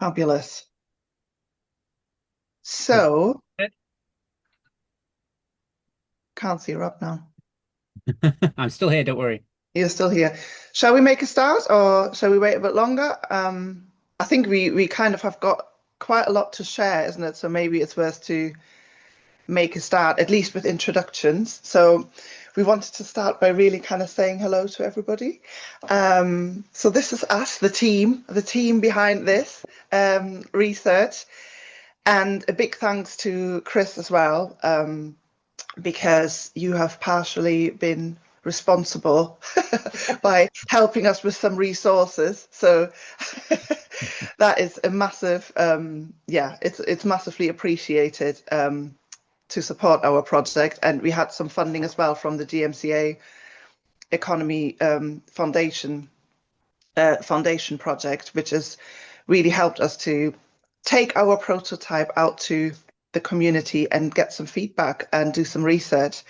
Fabulous. So, can't see Rob now. I'm still here, don't worry. You're still here. Shall we make a start or shall we wait a bit longer? I think we kind of have got quite a lot to share, isn't it? So maybe it's worth to make a start, at least with introductions. So we wanted to start by really kind of saying hello to everybody. So this is us, the team behind this research, and a big thanks to Chris as well. Because you have partially been responsible by helping us with some resources. So that is a massive, yeah, it's massively appreciated to support our project. And we had some funding as well from the GMCA Economy Foundation project, which has really helped us to take our prototype out to the community and get some feedback and do some research.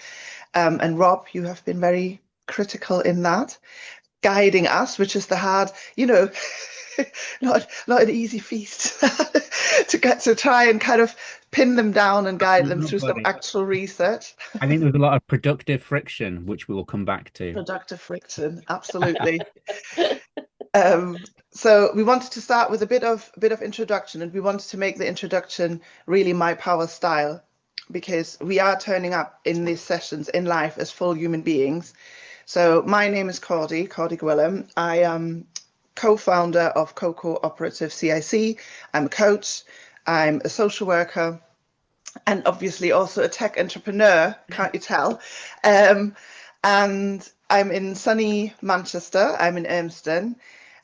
And Rob, you have been very critical in that, guiding us, which is the hard, not an easy feast to get to try and kind of pin them down and guide them Not through some funny. actual research. I think there's a lot of productive friction, which we will come back to. Productive friction, absolutely. Um, so we wanted to start with a bit of introduction, and we wanted to make the introduction really my power style, because we are turning up in these sessions in life as full human beings. So my name is Cordy Gwilym. I am co-founder of Co-cooperative CIC. I'm a coach. I'm a social worker, and obviously also a tech entrepreneur. Can't you tell? Um, and I'm in sunny Manchester. I'm in Elmston,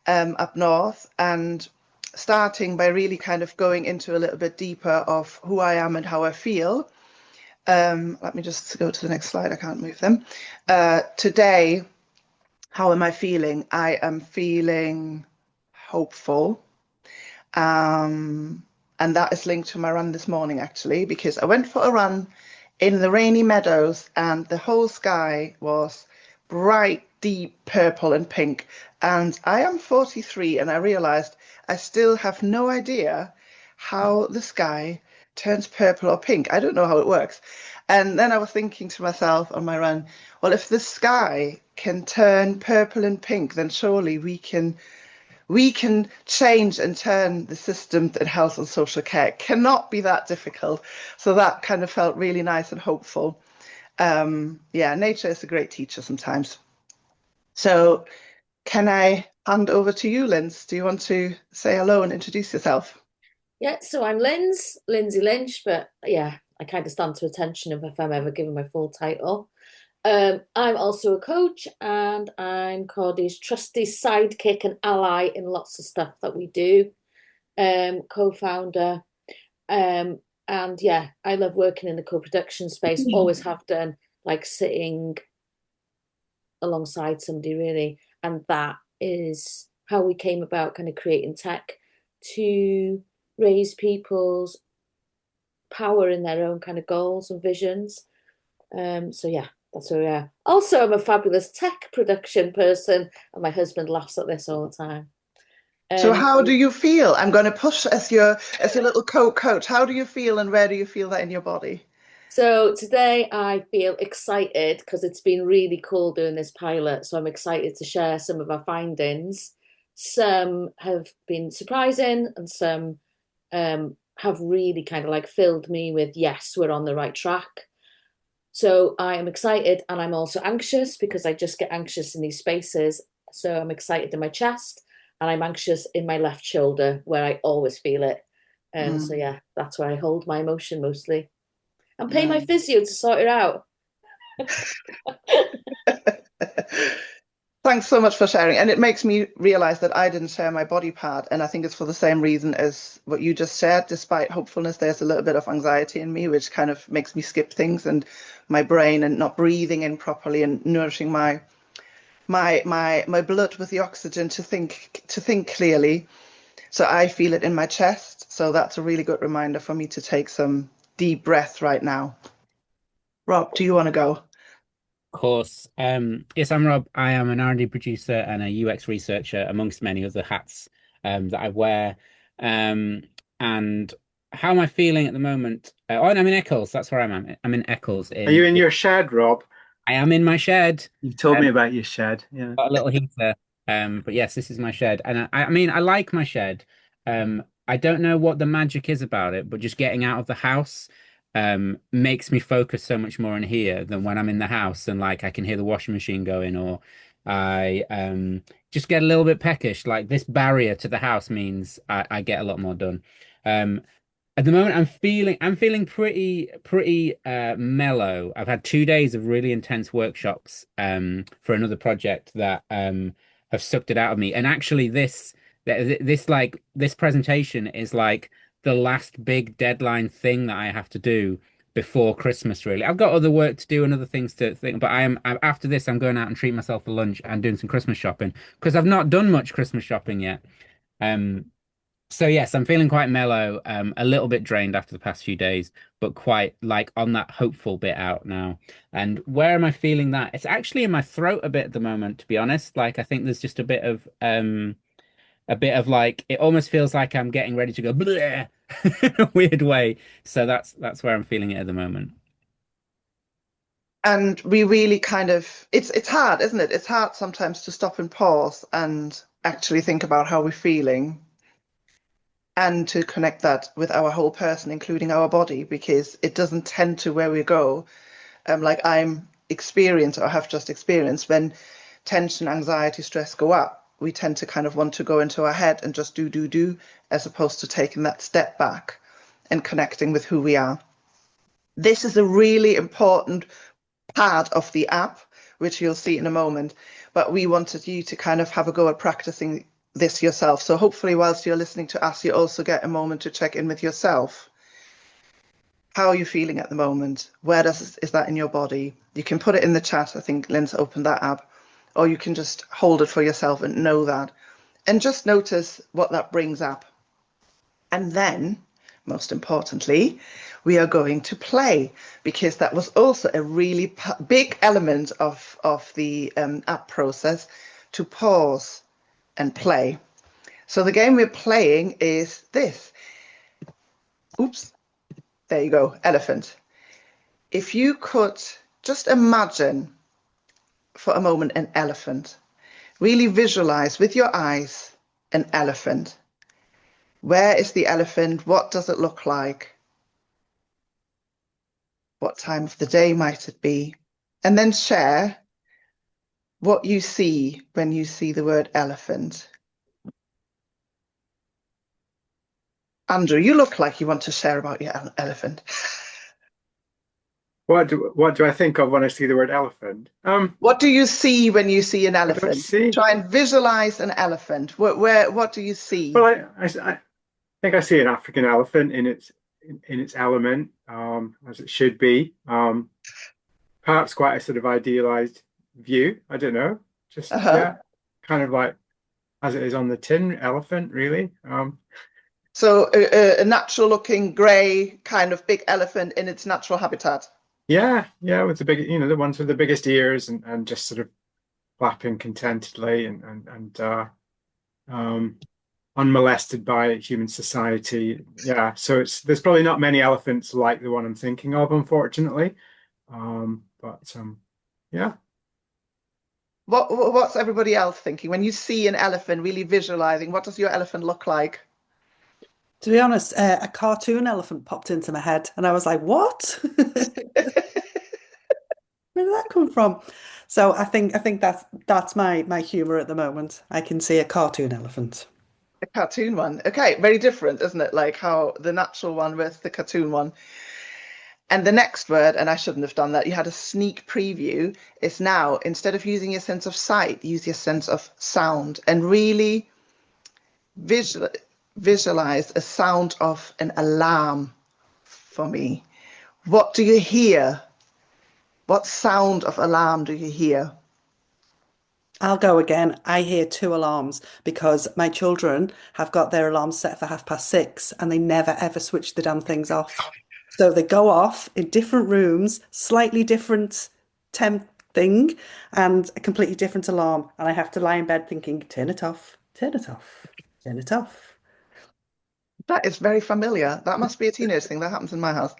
up north, and starting by really kind of going into a little bit deeper of who I am and how I feel. Let me just go to the next slide. I can't move them. Today, how am I feeling? I am feeling hopeful. And that is linked to my run this morning, actually, because I went for a run in the rainy meadows and the whole sky was bright, deep purple and pink. And I am 43 and I realized I still have no idea how the sky turns purple or pink. I don't know how it works. And then I was thinking to myself on my run, well, if the sky can turn purple and pink, then surely we can change and turn the system in health and social care. It cannot be that difficult. So that kind of felt really nice and hopeful. Yeah, nature is a great teacher sometimes. So can I hand over to you, Linz? Do you want to say hello and introduce yourself? Yeah, so I'm Lindsay Lynch, but yeah, I kind of stand to attention if I'm ever given my full title. I'm also a coach and I'm Cordy's trusty sidekick and ally in lots of stuff that we do. Co-founder. Um, and yeah, I love working in the co-production space, always have done, like sitting alongside somebody really. And that is how we came about kind of creating tech to raise people's power in their own kind of goals and visions. So yeah, that's where we are. Also, I'm a fabulous tech production person, and my husband laughs at this all the time. So Um, how do you feel? I'm going to push as your little co-coach. How do you feel and where do you feel that in your body? so today I feel excited because it's been really cool doing this pilot. So I'm excited to share some of our findings. Some have been surprising, and some have really kind of like filled me with yes, we're on the right track. So I am excited and I'm also anxious because I just get anxious in these spaces. So I'm excited in my chest and I'm anxious in my left shoulder where I always feel it. So Mm, yeah, that's where I hold my emotion mostly. And pay my mm. physio to sort it out. Thanks so much for sharing. And it makes me realize that I didn't share my body part. And I think it's for the same reason as what you just shared. Despite hopefulness, there's a little bit of anxiety in me, which kind of makes me skip things and my brain and not breathing in properly and nourishing my blood with the oxygen to think clearly. So I feel it in my chest. So that's a really good reminder for me to take some deep breath right now. Rob, do you want to go? Of course. Yes, I'm Rob. I am an R&D producer and a UX researcher, amongst many other hats that I wear. And how am I feeling at the moment? Oh, and I'm in Eccles. That's where I'm at. I'm in Eccles. Are you in your shed, Rob? I am in my shed. You told Um, me about your shed. Yeah. got a little heater. But yes, this is my shed, and I mean, I like my shed. I don't know what the magic is about it, but just getting out of the house, makes me focus so much more in here than when I'm in the house and like I can hear the washing machine going, or I just get a little bit peckish. Like this barrier to the house means I get a lot more done. Um, at the moment, I'm feeling pretty mellow. I've had 2 days of really intense workshops for another project that have sucked it out of me. And actually, this presentation is like the last big deadline thing that I have to do before Christmas. Really, I've got other work to do and other things to think, but after this, I'm going out and treating myself for lunch and doing some Christmas shopping because I've not done much Christmas shopping yet. Um, so yes, I'm feeling quite mellow, a little bit drained after the past few days, but quite like on that hopeful bit out now. And where am I feeling that? It's actually in my throat a bit at the moment, to be honest. Like I think there's just a bit of like it almost feels like I'm getting ready to go bleh, in a weird way. So that's where I'm feeling it at the moment. And we really kind of, it's hard, isn't it? It's hard sometimes to stop and pause and actually think about how we're feeling and to connect that with our whole person, including our body, because it doesn't tend to where we go. Like I'm experienced or have just experienced when tension, anxiety, stress go up, we tend to kind of want to go into our head and just do, as opposed to taking that step back and connecting with who we are. This is a really important part of the app, which you'll see in a moment. But we wanted you to kind of have a go at practicing this yourself. So hopefully, whilst you're listening to us, you also get a moment to check in with yourself. How are you feeling at the moment? Is that in your body? You can put it in the chat. I think Lynn's opened that app, or you can just hold it for yourself and know that, and just notice what that brings up. And then, most importantly, we are going to play, because that was also a really big element of the app process, to pause and play. So the game we're playing is this. Oops, there you go, elephant. If you could just imagine for a moment an elephant, really visualize with your eyes an elephant. Where is the elephant? What does it look like? What time of the day might it be? And then share what you see when you see the word elephant. Andrew, you look like you want to share about your elephant. What do I think of when I see the word elephant? What do you see when you see an What do I elephant? see? Try and visualize an elephant. What do you see? Well, I think I see an African elephant in its element, as it should be. Perhaps quite a sort of idealized view. I don't know. Just Uh-huh. yeah, kind of like as it is on the tin elephant, really. So a natural looking grey kind of big elephant in its natural habitat. Yeah, with the big, the ones with the biggest ears and just sort of flapping contentedly and um, unmolested by human society. Yeah, so there's probably not many elephants like the one I'm thinking of, unfortunately. But yeah. What's everybody else thinking? When you see an elephant, really visualizing, what does your elephant look like? To be honest, a cartoon elephant popped into my head, and I was like, "What? Where did that come from?" So I think that's my humor at the moment. I can see a cartoon elephant. A cartoon one. Okay, very different, isn't it? Like how the natural one versus the cartoon one. And the next word, and I shouldn't have done that, you had a sneak preview, is now, instead of using your sense of sight, use your sense of sound and really visual, visualize a sound of an alarm for me. What do you hear? What sound of alarm do you hear? I'll go again. I hear two alarms because my children have got their alarms set for 6:30 and they never ever switch the damn things off. So they go off in different rooms, slightly different temp thing, and a completely different alarm. And I have to lie in bed thinking, turn it off, turn it off, turn it off. That is very familiar. That must be a teenage thing. That happens in my house.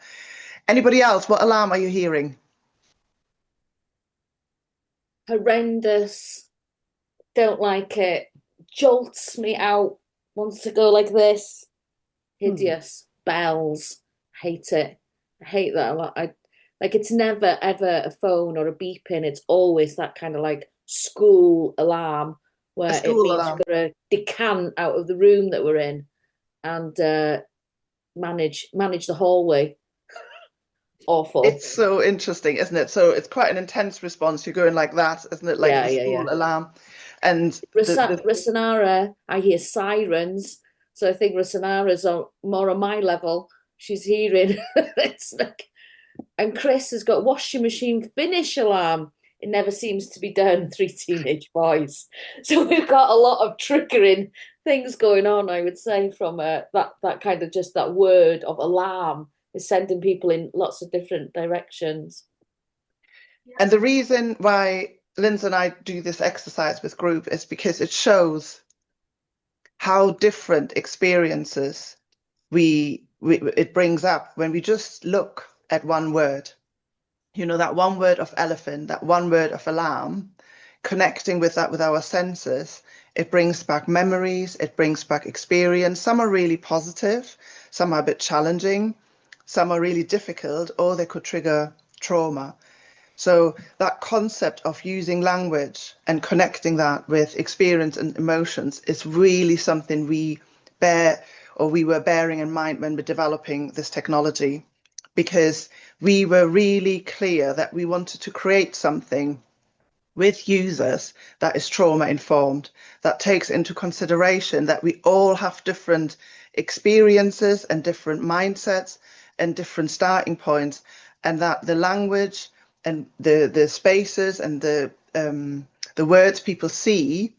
Anybody else? What alarm are you hearing? Horrendous. Don't like it. Jolts me out. Wants to go like this. Hideous. Bells. Hate it. I hate that a lot. I like it's never ever a phone or a beeping. It's always that kind of like school alarm A where it school means alarm. we've got to decant out of the room that we're in and manage the hallway. Awful. It's so interesting, isn't it? So it's quite an intense response. You're going like that, isn't it? Like Yeah, the yeah, school yeah. alarm. And Rasanara, I hear sirens. So I think Rasanara's more on my level. She's hearing it's like, and Chris has got washing machine finish alarm. It never seems to be done. Three teenage boys. So we've got a lot of triggering things going on, I would say, from that kind of just that word of alarm is sending people in lots of different directions. and the reason why Lindsay and I do this exercise with group is because it shows how different experiences it brings up when we just look at one word. You know, that one word of elephant, that one word of alarm, connecting with that with our senses, it brings back memories, it brings back experience. Some are really positive, some are a bit challenging, some are really difficult, or they could trigger trauma. So that concept of using language and connecting that with experience and emotions is really something we were bearing in mind when we're developing this technology, because we were really clear that we wanted to create something with users that is trauma informed, that takes into consideration that we all have different experiences and different mindsets and different starting points, and that the language and the spaces and the words people see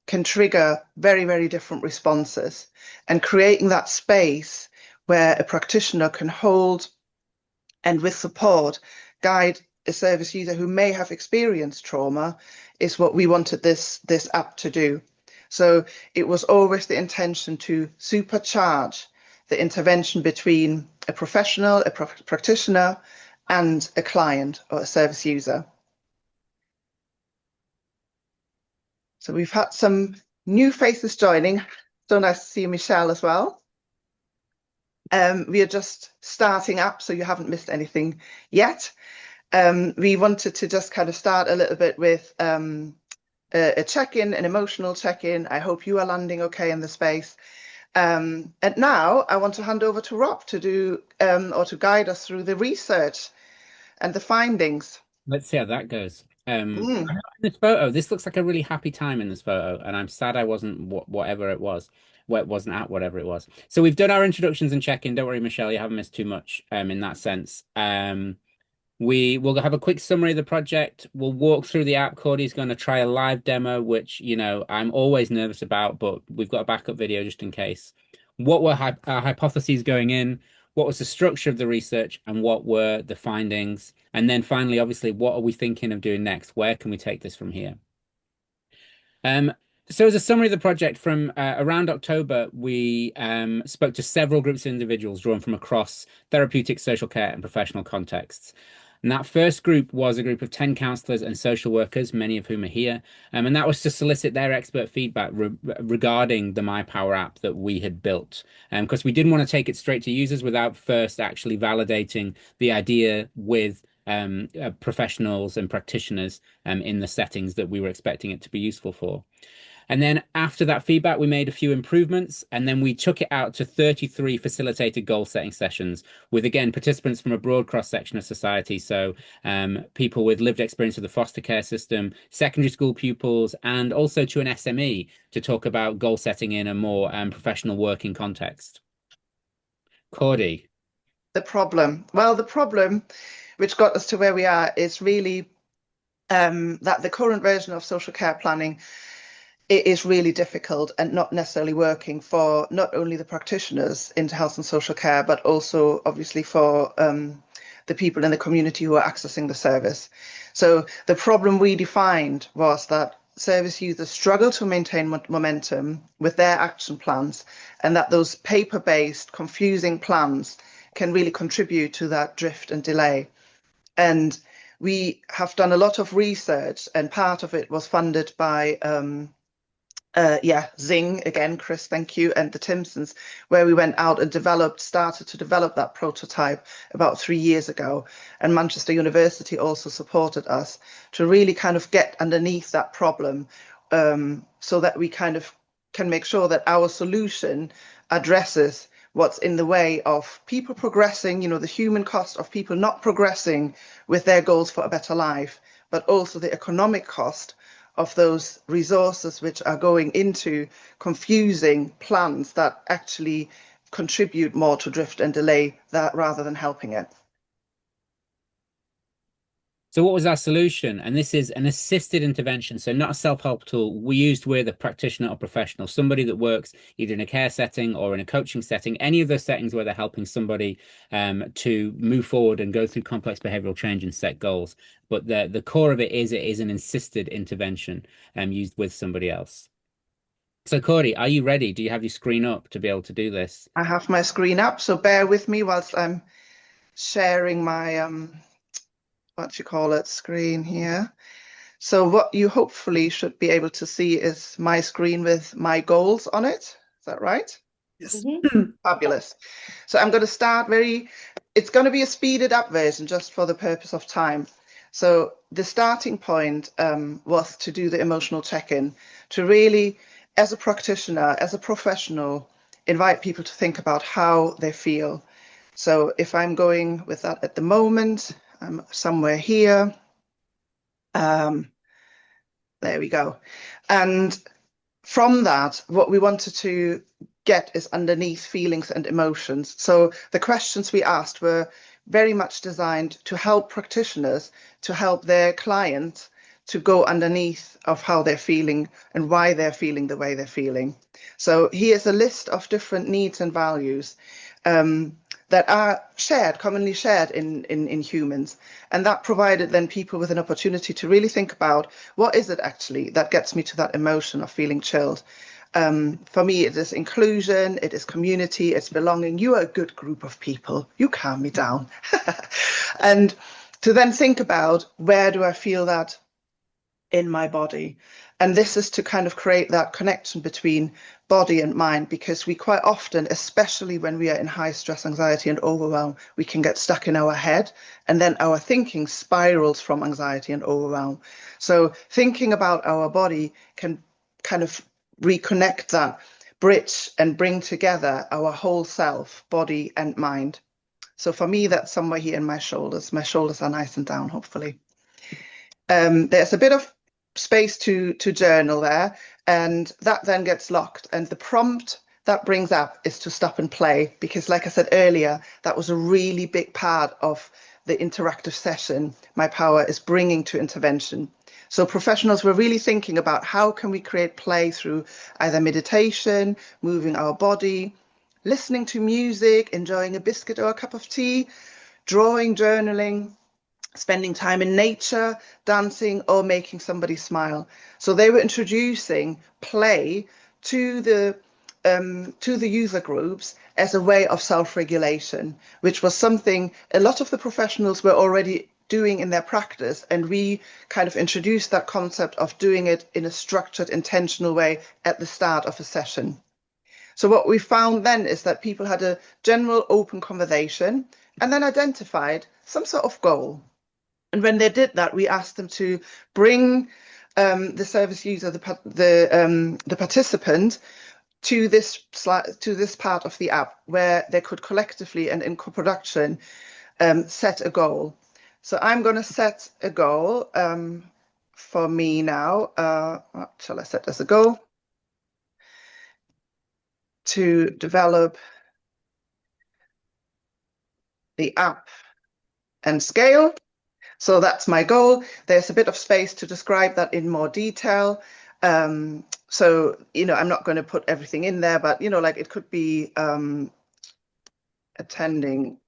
can trigger very, very different responses. And creating that space where a practitioner can hold and with support guide a service user who may have experienced trauma is what we wanted this app to do. So it was always the intention to supercharge the intervention between a professional, a practitioner, and a client or a service user. So we've had some new faces joining. So nice to see Michelle as well. We are just starting up, so you haven't missed anything yet. We wanted to just kind of start a little bit with a check-in, an emotional check-in. I hope you are landing okay in the space. And now I want to hand over to Rob to do or to guide us through the research and the findings. Let's see how that goes. In this photo, this looks like a really happy time in this photo, and I'm sad I wasn't whatever it was. Well, it wasn't at whatever it was. So we've done our introductions and check-in. Don't worry, Michelle, you haven't missed too much in that sense. We will have a quick summary of the project. We'll walk through the app. Cordy's going to try a live demo, which, you know, I'm always nervous about, but we've got a backup video just in case. What were our hypotheses going in? What was the structure of the research, and what were the findings? And then finally, obviously, what are we thinking of doing next? Where can we take this from here? So as a summary of the project, from around October, we spoke to several groups of individuals drawn from across therapeutic, social care, and professional contexts. And that first group was a group of 10 counsellors and social workers, many of whom are here. And that was to solicit their expert feedback regarding the MyPower app that we had built. Because we didn't want to take it straight to users without first actually validating the idea with professionals and practitioners in the settings that we were expecting it to be useful for. And then after that feedback, we made a few improvements, and then we took it out to 33 facilitated goal setting sessions with, again, participants from a broad cross-section of society. So people with lived experience of the foster care system, secondary school pupils, and also to an SME to talk about goal setting in a more professional working context. Cordy. The problem. Well, the problem which got us to where we are is really that the current version of social care planning, it is really difficult and not necessarily working for not only the practitioners into health and social care, but also obviously for the people in the community who are accessing the service. So the problem we defined was that service users struggle to maintain momentum with their action plans, and that those paper-based, confusing plans can really contribute to that drift and delay. And we have done a lot of research, and part of it was funded by Zing, again, Chris, thank you, and the Timsons, where we went out and started to develop that prototype about 3 years ago. And Manchester University also supported us to really kind of get underneath that problem, so that we kind of can make sure that our solution addresses what's in the way of people progressing, the human cost of people not progressing with their goals for a better life, but also the economic cost of those resources which are going into confusing plans that actually contribute more to drift and delay that rather than helping it. So what was our solution? And this is an assisted intervention, so not a self-help tool. We used with a practitioner or professional, somebody that works either in a care setting or in a coaching setting, any of those settings where they're helping somebody to move forward and go through complex behavioral change and set goals. But the core of it is an assisted intervention used with somebody else. So Cordy, are you ready? Do you have your screen up to be able to do this? I have my screen up, so bear with me whilst I'm sharing my screen here. So what you hopefully should be able to see is my screen with my goals on it. Is that right? Yes. Fabulous. So I'm going to start it's going to be a speeded up version just for the purpose of time. So the starting point was to do the emotional check-in, to really, as a practitioner, as a professional, invite people to think about how they feel. So if I'm going with that at the moment, I'm somewhere here. There we go. And from that, what we wanted to get is underneath feelings and emotions. So the questions we asked were very much designed to help practitioners, to help their clients to go underneath of how they're feeling and why they're feeling the way they're feeling. So here's a list of different needs and values that are commonly shared in humans. And that provided then people with an opportunity to really think about, what is it actually that gets me to that emotion of feeling chilled? For me, it is inclusion, it is community, it's belonging. You are a good group of people. You calm me down. And to then think about, where do I feel that in my body? And this is to kind of create that connection between body and mind, because we quite often, especially when we are in high stress, anxiety and overwhelm, we can get stuck in our head, and then our thinking spirals from anxiety and overwhelm. So thinking about our body can kind of reconnect that bridge and bring together our whole self, body and mind. So for me, that's somewhere here in my shoulders. My shoulders are nice and down, hopefully. There's a bit of space to journal there, and that then gets locked, and the prompt that brings up is to stop and play, because like I said earlier, that was a really big part of the interactive session MyPower is bringing to intervention. So professionals were really thinking about, how can we create play through either meditation, moving our body, listening to music, enjoying a biscuit or a cup of tea, drawing, journaling, spending time in nature, dancing, or making somebody smile. So they were introducing play to the user groups as a way of self-regulation, which was something a lot of the professionals were already doing in their practice. And we kind of introduced that concept of doing it in a structured, intentional way at the start of a session. So what we found then is that people had a general open conversation and then identified some sort of goal. And when they did that, we asked them to bring the service user, the participant, to this part of the app where they could collectively and in co-production set a goal. So I'm going to set a goal for me now. What shall I set as a goal? To develop the app and scale. So that's my goal. There's a bit of space to describe that in more detail. So, I'm not going to put everything in there, but, like it could be attending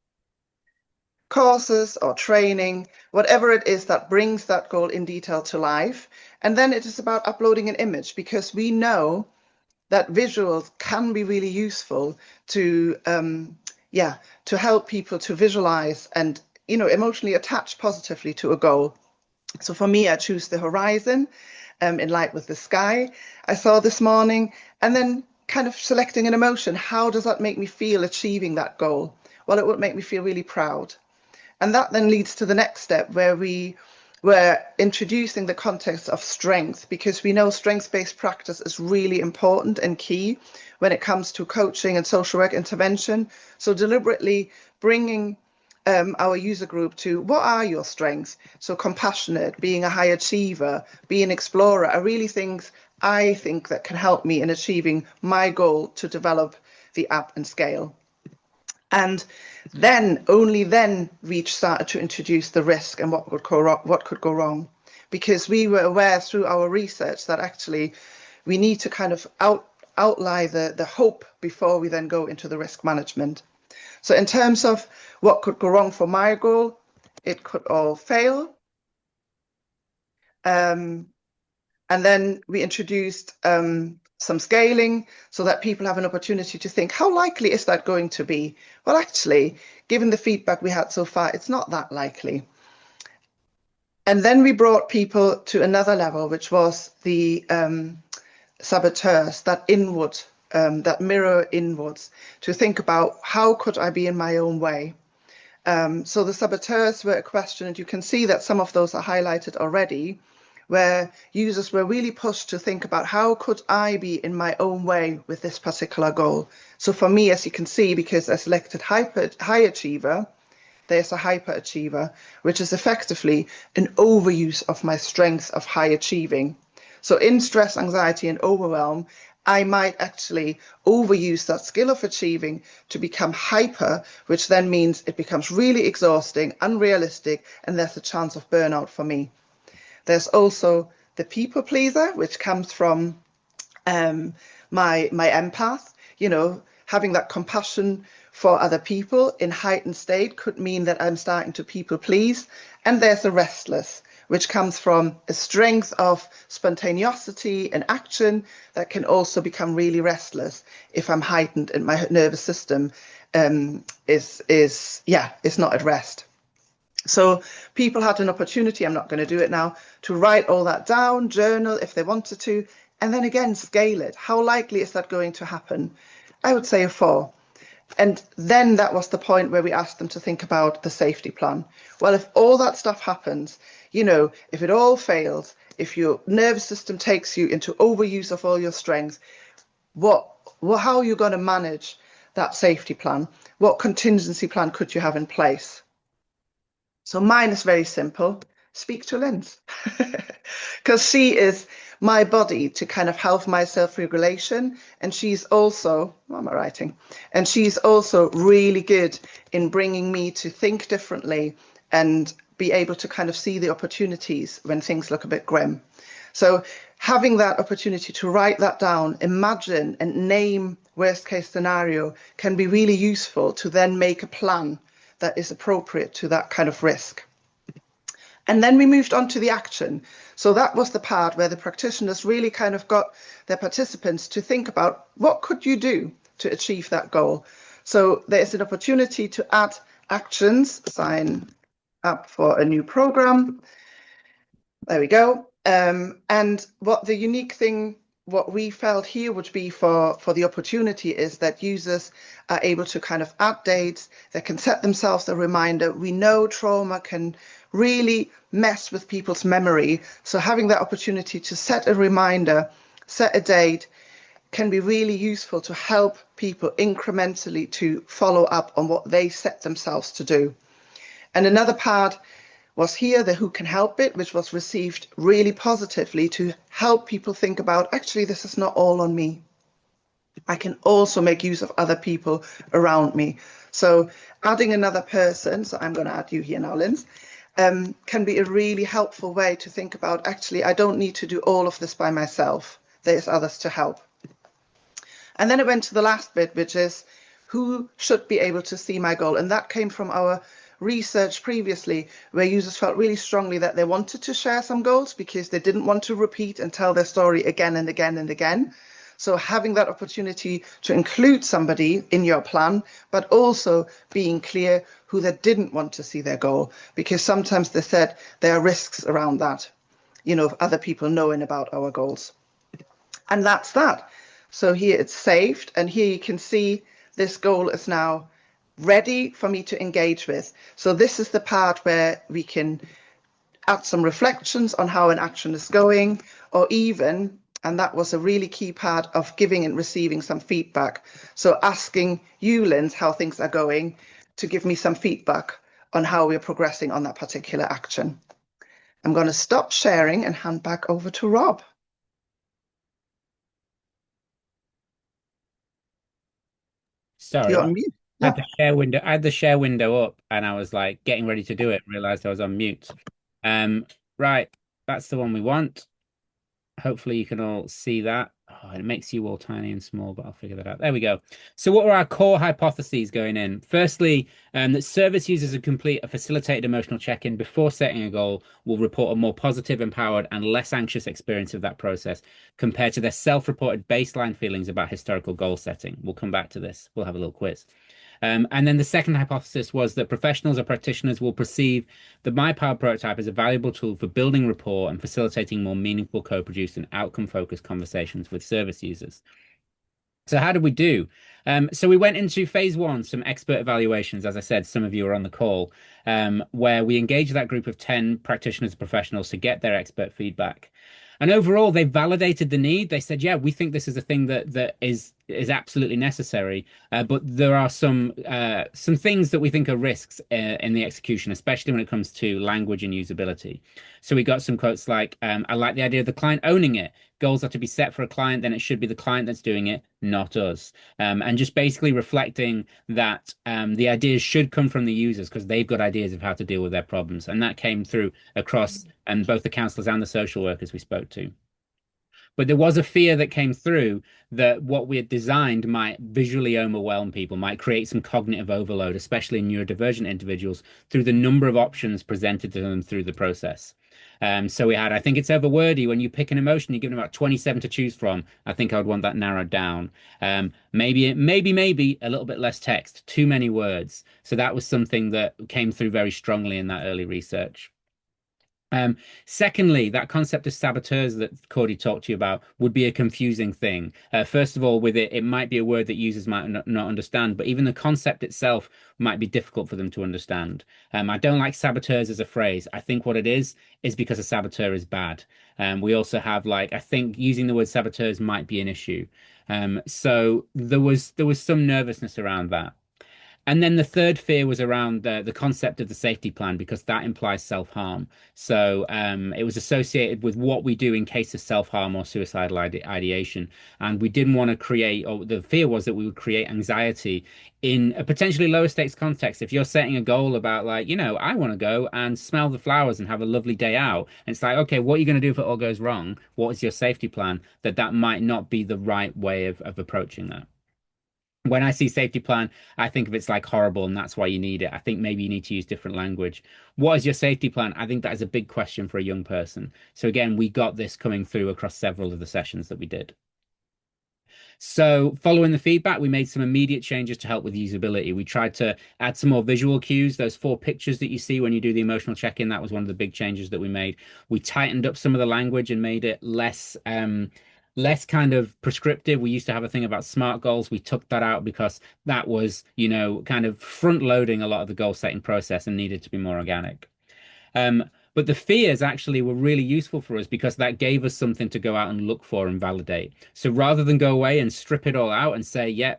courses or training, whatever it is that brings that goal in detail to life. And then it is about uploading an image, because we know that visuals can be really useful to, to help people to visualize and, emotionally attach positively to a goal. So for me, I choose the horizon in light with the sky I saw this morning, and then kind of selecting an emotion. How does that make me feel achieving that goal? Well, it would make me feel really proud. And that then leads to the next step, where we're introducing the context of strength, because we know strengths-based practice is really important and key when it comes to coaching and social work intervention. So deliberately bringing our user group to, what are your strengths? So compassionate, being a high achiever, being an explorer are really things I think that can help me in achieving my goal to develop the app and scale. And then, only then, we started to introduce the risk and what could go wrong, because we were aware through our research that actually we need to kind of outline the hope before we then go into the risk management. So in terms of what could go wrong for my goal, it could all fail. And then we introduced some scaling so that people have an opportunity to think, how likely is that going to be? Well, actually, given the feedback we had so far, it's not that likely. And then we brought people to another level, which was the saboteurs, that inward, that mirror inwards, to think about, how could I be in my own way? So the saboteurs were a question, and you can see that some of those are highlighted already, where users were really pushed to think about, how could I be in my own way with this particular goal? So for me, as you can see, because I selected high achiever, there's a hyper achiever, which is effectively an overuse of my strength of high achieving. So in stress, anxiety, and overwhelm, I might actually overuse that skill of achieving to become hyper, which then means it becomes really exhausting, unrealistic, and there's a chance of burnout for me. There's also the people pleaser, which comes from my empath. Having that compassion for other people in heightened state could mean that I'm starting to people please. And there's a restless, which comes from a strength of spontaneity and action that can also become really restless if I'm heightened and my nervous system is not at rest. So people had an opportunity, I'm not going to do it now, to write all that down, journal if they wanted to, and then again scale it. How likely is that going to happen? I would say a 4. And then that was the point where we asked them to think about the safety plan. Well, if all that stuff happens, if it all fails, if your nervous system takes you into overuse of all your strengths, how are you going to manage that safety plan? What contingency plan could you have in place? So mine is very simple. Speak to Linz, because she is my body to kind of help my self-regulation. And she's also, what am I writing? And she's also really good in bringing me to think differently and be able to kind of see the opportunities when things look a bit grim. So having that opportunity to write that down, imagine and name worst case scenario can be really useful to then make a plan that is appropriate to that kind of risk. And then we moved on to the action. So that was the part where the practitioners really kind of got their participants to think about, what could you do to achieve that goal? So there is an opportunity to add actions, sign up for a new program. There we go. And what the unique thing, what we felt here would be for the opportunity is that users are able to kind of add dates. They can set themselves a reminder. We know trauma can really mess with people's memory. So having that opportunity to set a reminder, set a date, can be really useful to help people incrementally to follow up on what they set themselves to do. And another part was here, the who can help it, which was received really positively to help people think about, actually, this is not all on me. I can also make use of other people around me. So adding another person, so I'm going to add you here now, Linz, can be a really helpful way to think about, actually, I don't need to do all of this by myself. There's others to help. And then it went to the last bit, which is who should be able to see my goal. And that came from our research previously where users felt really strongly that they wanted to share some goals because they didn't want to repeat and tell their story again and again and again. So having that opportunity to include somebody in your plan, but also being clear who they didn't want to see their goal, because sometimes they said there are risks around that, other people knowing about our goals. And that's that. So here it's saved, and here you can see this goal is now ready for me to engage with. So this is the part where we can add some reflections on how an action is going, or even, and that was a really key part of giving and receiving some feedback. So asking you, Linz, how things are going to give me some feedback on how we're progressing on that particular action. I'm going to stop sharing and hand back over to Rob. Sorry, You're on mute. I had the share window up, and I was like getting ready to do it, realized I was on mute. Right, that's the one we want. Hopefully you can all see that. Oh, it makes you all tiny and small, but I'll figure that out. There we go. So what were our core hypotheses going in? Firstly, that service users who complete a facilitated emotional check-in before setting a goal will report a more positive, empowered, and less anxious experience of that process compared to their self-reported baseline feelings about historical goal setting. We'll come back to this. We'll have a little quiz. And then the second hypothesis was that professionals or practitioners will perceive the MyPower prototype as a valuable tool for building rapport and facilitating more meaningful, co-produced, and outcome-focused conversations with service users. So how did we do? So we went into phase one, some expert evaluations. As I said, some of you are on the call, where we engaged that group of 10 practitioners and professionals to get their expert feedback. And overall, they validated the need. They said, yeah, we think this is a thing that is absolutely necessary. But there are some things that we think are risks in the execution, especially when it comes to language and usability. So we got some quotes like, I like the idea of the client owning it. Goals are to be set for a client, then it should be the client that's doing it, not us. And just basically reflecting that the ideas should come from the users because they've got ideas of how to deal with their problems. And that came through across both the counselors and the social workers we spoke to. But there was a fear that came through that what we had designed might visually overwhelm people, might create some cognitive overload, especially in neurodivergent individuals, through the number of options presented to them through the process. So we had, I think it's over wordy. When you pick an emotion, you're given about 27 to choose from. I think I would want that narrowed down. Maybe a little bit less text, too many words. So that was something that came through very strongly in that early research. Secondly, that concept of saboteurs that Cordy talked to you about would be a confusing thing. First of all, with it might be a word that users might not understand, but even the concept itself might be difficult for them to understand. I don't like saboteurs as a phrase. I think what it is because a saboteur is bad. We also have I think using the word saboteurs might be an issue. So there was some nervousness around that. And then the third fear was around the concept of the safety plan, because that implies self-harm. So it was associated with what we do in case of self-harm or suicidal ideation. And we didn't want to create, or the fear was that we would create anxiety in a potentially lower stakes context. If you're setting a goal about I want to go and smell the flowers and have a lovely day out. And it's like, okay, what are you going to do if it all goes wrong? What is your safety plan? That might not be the right way of approaching that. When I see safety plan, I think of it's like horrible and that's why you need it. I think maybe you need to use different language. What is your safety plan? I think that is a big question for a young person. So again, we got this coming through across several of the sessions that we did. So following the feedback, we made some immediate changes to help with usability. We tried to add some more visual cues. Those 4 pictures that you see when you do the emotional check-in, that was one of the big changes that we made. We tightened up some of the language and made it less kind of prescriptive. We used to have a thing about SMART goals. We took that out because that was, kind of front loading a lot of the goal setting process and needed to be more organic. But the fears actually were really useful for us because that gave us something to go out and look for and validate. So rather than go away and strip it all out and say, yeah,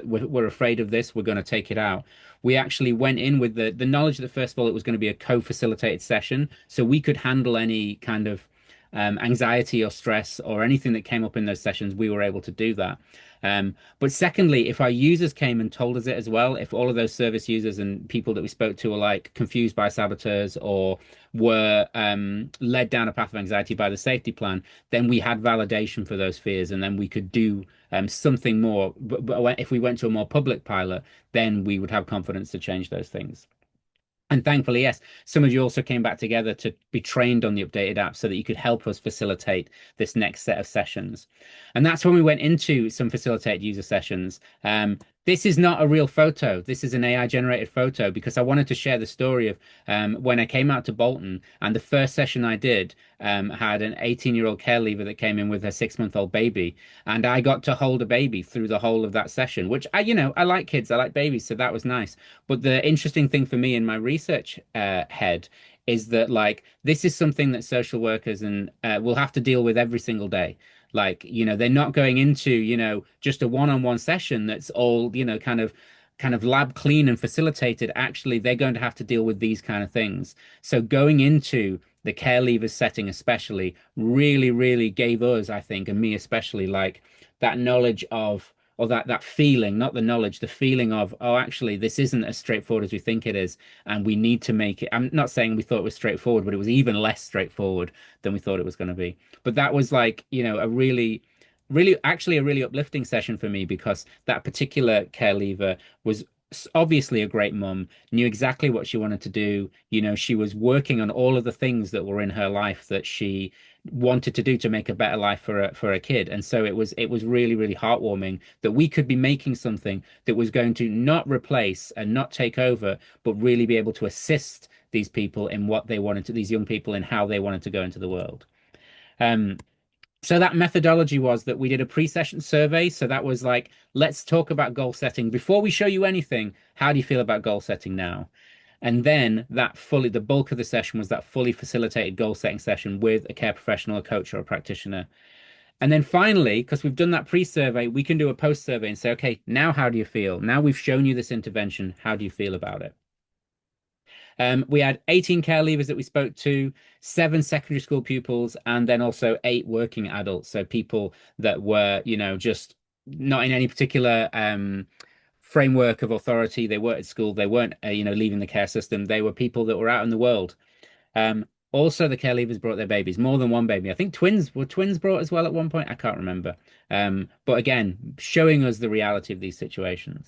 we're afraid of this, we're going to take it out. We actually went in with the knowledge that first of all, it was going to be a co-facilitated session. So we could handle any kind of anxiety or stress or anything that came up in those sessions, we were able to do that. But secondly, if our users came and told us it as well, if all of those service users and people that we spoke to were confused by saboteurs or were led down a path of anxiety by the safety plan, then we had validation for those fears, and then we could do something more. But if we went to a more public pilot, then we would have confidence to change those things. And thankfully, yes, some of you also came back together to be trained on the updated app so that you could help us facilitate this next set of sessions. And that's when we went into some facilitated user sessions. This is not a real photo. This is an AI generated photo because I wanted to share the story of when I came out to Bolton, and the first session I did had an 18-year-old care leaver that came in with her 6-month-old baby. And I got to hold a baby through the whole of that session, which I like kids, I like babies, so that was nice. But the interesting thing for me in my research head is that like this is something that social workers and will have to deal with every single day. Like, they're not going into, just a one-on-one session that's all, kind of lab clean and facilitated. Actually, they're going to have to deal with these kind of things. So going into the care leavers setting especially really, really gave us, I think, and me especially, like that knowledge of or that feeling, not the knowledge, the feeling of, oh, actually, this isn't as straightforward as we think it is, and we need to make it. I'm not saying we thought it was straightforward, but it was even less straightforward than we thought it was going to be. But that was like, a really, really, actually a really uplifting session for me because that particular care leaver was obviously a great mum, knew exactly what she wanted to do. She was working on all of the things that were in her life that she wanted to do to make a better life for a kid. And so it was really, really heartwarming that we could be making something that was going to not replace and not take over, but really be able to assist these people in what they wanted to, these young people in how they wanted to go into the world. So that methodology was that we did a pre-session survey. So that was like, let's talk about goal setting. Before we show you anything, how do you feel about goal setting now? And then the bulk of the session was that fully facilitated goal setting session with a care professional, a coach, or a practitioner. And then finally, because we've done that pre-survey, we can do a post-survey and say, okay, now how do you feel? Now we've shown you this intervention. How do you feel about it? We had 18 care leavers that we spoke to, 7 secondary school pupils, and then also 8 working adults. So people that were, just not in any particular framework of authority. They weren't at school. They weren't, leaving the care system. They were people that were out in the world. Also, the care leavers brought their babies, more than one baby. I think twins brought as well at one point. I can't remember. But again, showing us the reality of these situations.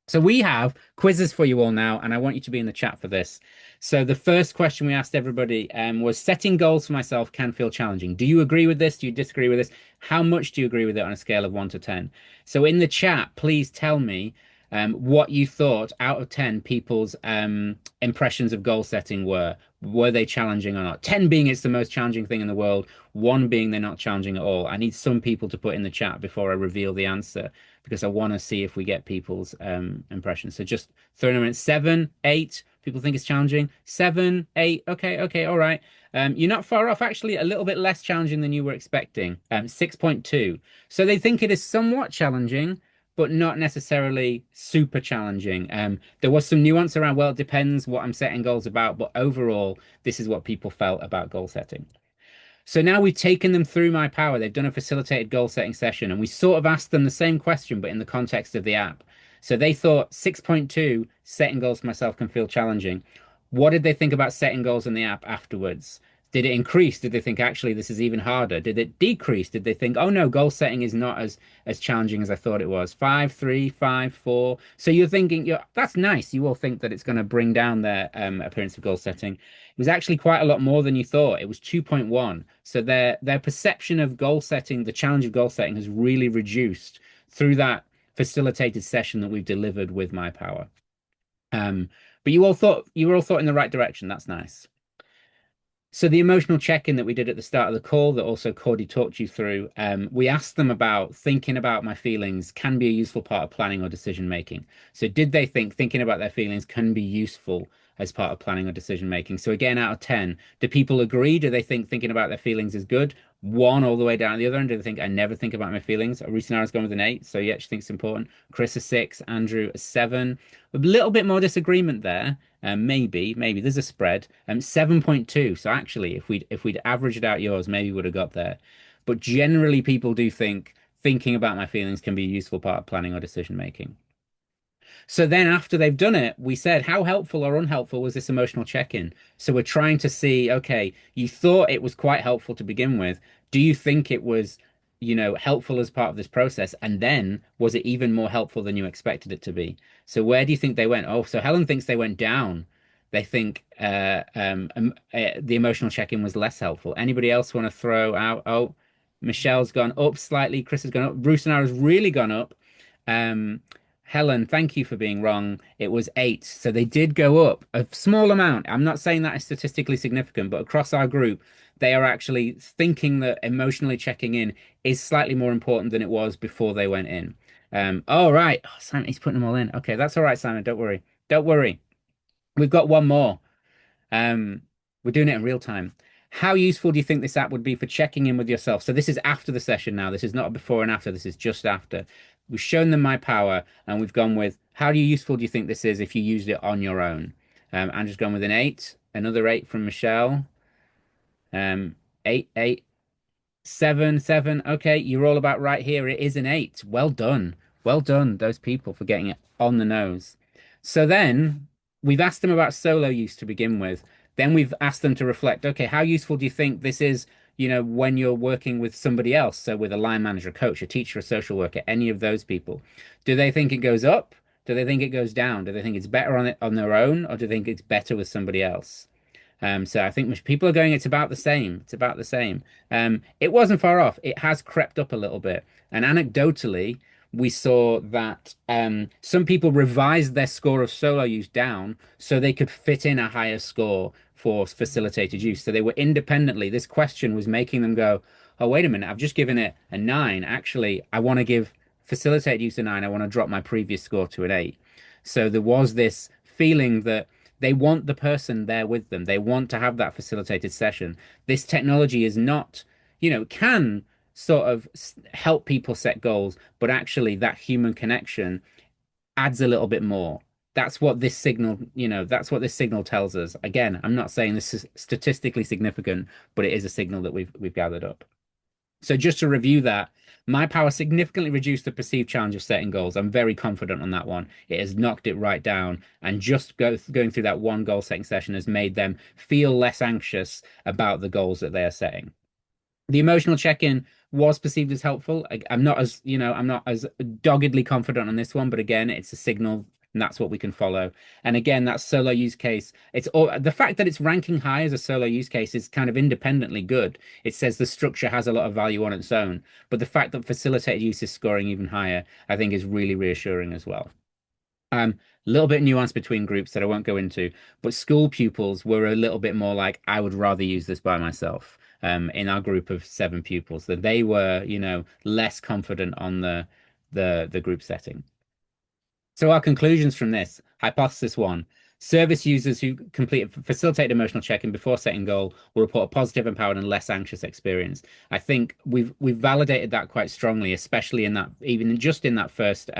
So we have quizzes for you all now, and I want you to be in the chat for this. So the first question we asked everybody was setting goals for myself can feel challenging. Do you agree with this? Do you disagree with this? How much do you agree with it on a scale of 1 to 10? So in the chat, please tell me what you thought out of 10 people's impressions of goal setting were. Were they challenging or not? 10 being it's the most challenging thing in the world, 1 being they're not challenging at all. I need some people to put in the chat before I reveal the answer because I want to see if we get people's impressions. So just throwing them in 7, 8. People think it's challenging. 7, 8. Okay, all right. You're not far off. Actually, a little bit less challenging than you were expecting. 6.2. So they think it is somewhat challenging, but not necessarily super challenging. There was some nuance around, well, it depends what I'm setting goals about, but overall, this is what people felt about goal setting. So now we've taken them through MyPower. They've done a facilitated goal setting session, and we sort of asked them the same question, but in the context of the app. So they thought 6.2, setting goals for myself can feel challenging. What did they think about setting goals in the app afterwards? Did it increase? Did they think actually this is even harder? Did it decrease? Did they think, oh no, goal setting is not as challenging as I thought it was? 5, 3, 5, 4. So you're thinking, that's nice. You all think that it's going to bring down their appearance of goal setting. It was actually quite a lot more than you thought. It was 2.1. So their perception of goal setting, the challenge of goal setting, has really reduced through that facilitated session that we've delivered with MyPower. But you were all thought in the right direction. That's nice. So the emotional check-in that we did at the start of the call that also Cordy talked you through, we asked them about thinking about my feelings can be a useful part of planning or decision making. So did they think thinking about their feelings can be useful as part of planning or decision making? So again, out of 10, do people agree? Do they think thinking about their feelings is good? 1 all the way down at the other end. Do they think I never think about my feelings? Rusinara's gone with an 8, so yeah, she thinks it's important. Chris a 6, Andrew a 7. A little bit more disagreement there. Maybe there's a spread. 7.2. So actually, if we'd averaged out yours, maybe we would have got there. But generally, people do think thinking about my feelings can be a useful part of planning or decision making. So then after they've done it, we said, how helpful or unhelpful was this emotional check-in? So we're trying to see, okay, you thought it was quite helpful to begin with. Do you think it was, helpful as part of this process? And then was it even more helpful than you expected it to be? So where do you think they went? Oh, so Helen thinks they went down. they think the emotional check-in was less helpful. Anybody else want to throw out? Oh, Michelle's gone up slightly. Chris has gone up. Bruce and I has really gone up. Um, Helen, thank you for being wrong. It was 8. So they did go up a small amount. I'm not saying that is statistically significant, but across our group, they are actually thinking that emotionally checking in is slightly more important than it was before they went in. All right. Oh, Simon, he's putting them all in. Okay, that's all right, Simon. Don't worry. Don't worry. We've got one more. We're doing it in real time. How useful do you think this app would be for checking in with yourself? So this is after the session now. This is not before and after. This is just after. We've shown them MyPower, and we've gone with how useful do you think this is if you used it on your own? I'm just going with an 8. Another 8 from Michelle. 8, 8. 7, 7. Okay, you're all about right here. It is an 8. Well done. Well done, those people, for getting it on the nose. So then we've asked them about solo use to begin with. Then we've asked them to reflect, okay, how useful do you think this is, when you're working with somebody else? So with a line manager, a coach, a teacher, a social worker, any of those people. Do they think it goes up? Do they think it goes down? Do they think it's better on their own, or do they think it's better with somebody else? So I think people are going, it's about the same. It's about the same. It wasn't far off. It has crept up a little bit. And anecdotally, we saw that some people revised their score of solo use down so they could fit in a higher score for facilitated use. So they were independently, this question was making them go, oh, wait a minute, I've just given it a 9. Actually, I want to give facilitated use a 9. I want to drop my previous score to an 8. So there was this feeling that they want the person there with them. They want to have that facilitated session. This technology is not, can sort of help people set goals, but actually that human connection adds a little bit more. That's what this signal, that's what this signal tells us. Again, I'm not saying this is statistically significant, but it is a signal that we've gathered up. So just to review that, MyPower significantly reduced the perceived challenge of setting goals. I'm very confident on that one. It has knocked it right down, and just going through that one goal setting session has made them feel less anxious about the goals that they are setting. The emotional check-in was perceived as helpful. I'm not as doggedly confident on this one, but again, it's a signal, and that's what we can follow. And again, that solo use case, the fact that it's ranking high as a solo use case is kind of independently good. It says the structure has a lot of value on its own, but the fact that facilitated use is scoring even higher, I think, is really reassuring as well. A little bit nuance between groups that I won't go into, but school pupils were a little bit more like, I would rather use this by myself. In our group of 7 pupils, that they were, less confident on the group setting. So our conclusions from this, hypothesis 1, service users who complete facilitate emotional check-in before setting goal will report a positive, empowered, and less anxious experience. I think we've validated that quite strongly, especially in that, even just in that first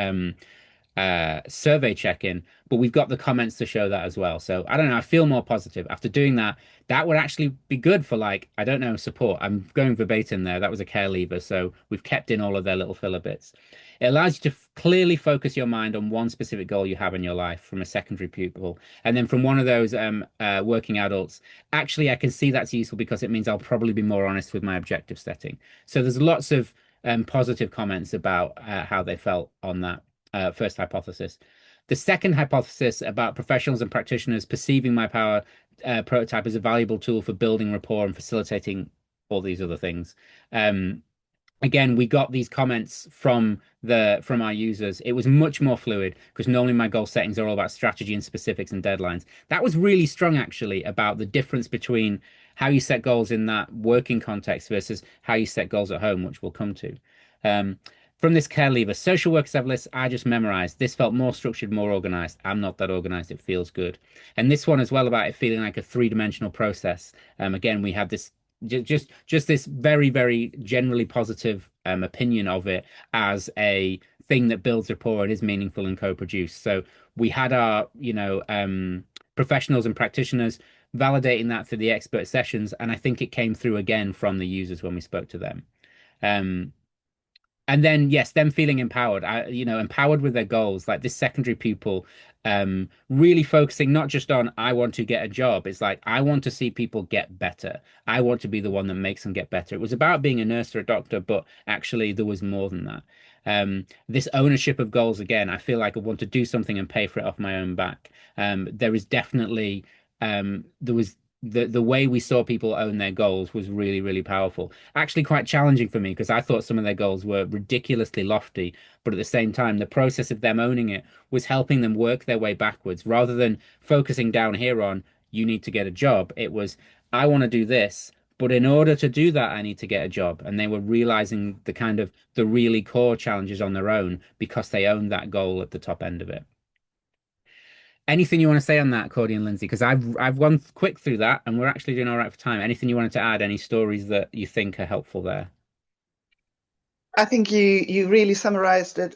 survey check-in, but we've got the comments to show that as well. So I don't know, I feel more positive after doing that. That would actually be good for, like, I don't know, support. I'm going verbatim there. That was a care lever. So we've kept in all of their little filler bits. It allows you to clearly focus your mind on one specific goal you have in your life from a secondary pupil. And then from one of those working adults, actually, I can see that's useful because it means I'll probably be more honest with my objective setting. So there's lots of positive comments about how they felt on that first hypothesis. The second hypothesis about professionals and practitioners perceiving MyPower prototype as a valuable tool for building rapport and facilitating all these other things. Again, we got these comments from our users. It was much more fluid because normally my goal settings are all about strategy and specifics and deadlines. That was really strong, actually, about the difference between how you set goals in that working context versus how you set goals at home, which we'll come to. From this care lever, social workers have lists I just memorized. This felt more structured, more organized. I'm not that organized. It feels good. And this one as well about it feeling like a 3-dimensional process. Again, we had this just this very, very generally positive opinion of it as a thing that builds rapport and is meaningful and co-produced. So we had our, professionals and practitioners validating that through the expert sessions. And I think it came through again from the users when we spoke to them. And then, yes, them feeling empowered, empowered with their goals, like this secondary pupil, really focusing not just on, I want to get a job. It's like, I want to see people get better. I want to be the one that makes them get better. It was about being a nurse or a doctor, but actually there was more than that. This ownership of goals, again, I feel like I want to do something and pay for it off my own back. There is definitely there was the way we saw people own their goals was really, really powerful. Actually, quite challenging for me because I thought some of their goals were ridiculously lofty, but at the same time, the process of them owning it was helping them work their way backwards rather than focusing down here on you need to get a job. It was I want to do this. But in order to do that, I need to get a job. And they were realizing the kind of the really core challenges on their own because they owned that goal at the top end of it. Anything you want to say on that, Cordy and Lindsay? Because I've gone quick through that, and we're actually doing all right for time. Anything you wanted to add? Any stories that you think are helpful there? I think you really summarized it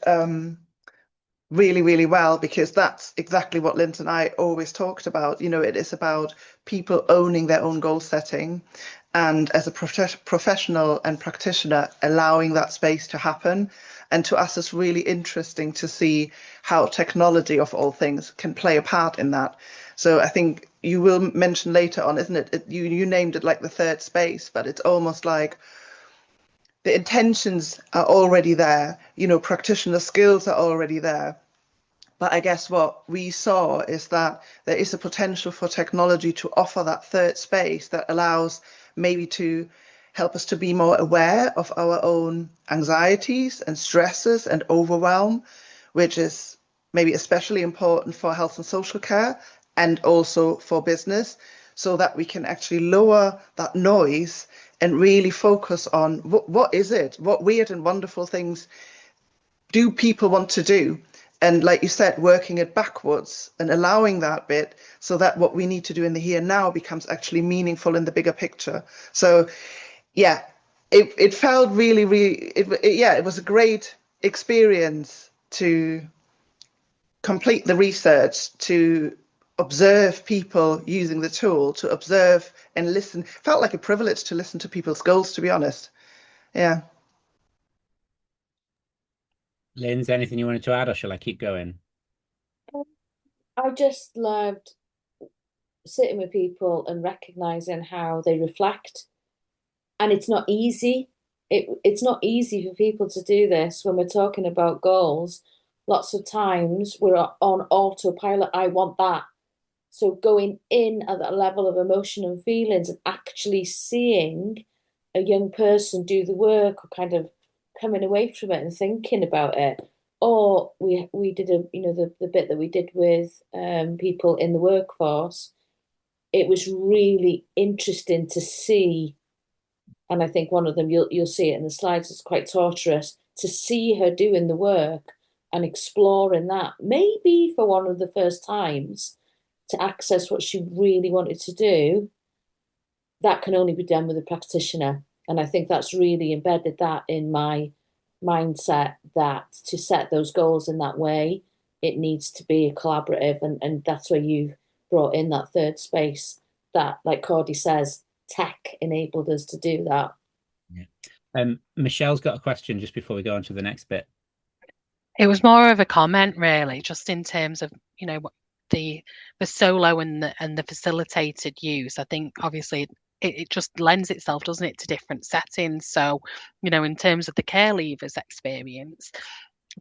really, really well, because that's exactly what Lind and I always talked about. You know, it is about people owning their own goal setting, and as a professional and practitioner, allowing that space to happen. And to us, it's really interesting to see how technology, of all things, can play a part in that. So I think you will mention later on, isn't it? You named it like the third space, but it's almost like the intentions are already there. You know, practitioner skills are already there. But I guess what we saw is that there is a potential for technology to offer that third space that allows maybe to help us to be more aware of our own anxieties and stresses and overwhelm, which is maybe especially important for health and social care and also for business, so that we can actually lower that noise and really focus on what is it? What weird and wonderful things do people want to do? And like you said, working it backwards and allowing that bit so that what we need to do in the here and now becomes actually meaningful in the bigger picture. So yeah, it felt really, really, it was a great experience to complete the research, to observe people using the tool, to observe and listen. Felt like a privilege to listen to people's goals, to be honest. Yeah. Linz, anything you wanted to add, or shall I keep going? I just loved sitting with people and recognizing how they reflect. And it's not easy. It's not easy for people to do this when we're talking about goals. Lots of times we're on autopilot. I want that. So going in at that level of emotion and feelings and actually seeing a young person do the work, or kind of coming away from it and thinking about it. Or we did the bit that we did with people in the workforce. It was really interesting to see, and I think one of them you'll see it in the slides. It's quite torturous to see her doing the work and exploring that, maybe for one of the first times, to access what she really wanted to do. That can only be done with a practitioner, and I think that's really embedded that in my mindset, that to set those goals in that way, it needs to be a collaborative, and that's where you've brought in that third space that, like Cordy says, tech enabled us to do that. Yeah. Michelle's got a question just before we go on to the next bit. It was more of a comment, really, just in terms of, the solo and the facilitated use. I think obviously it just lends itself, doesn't it, to different settings. So, in terms of the care leavers experience,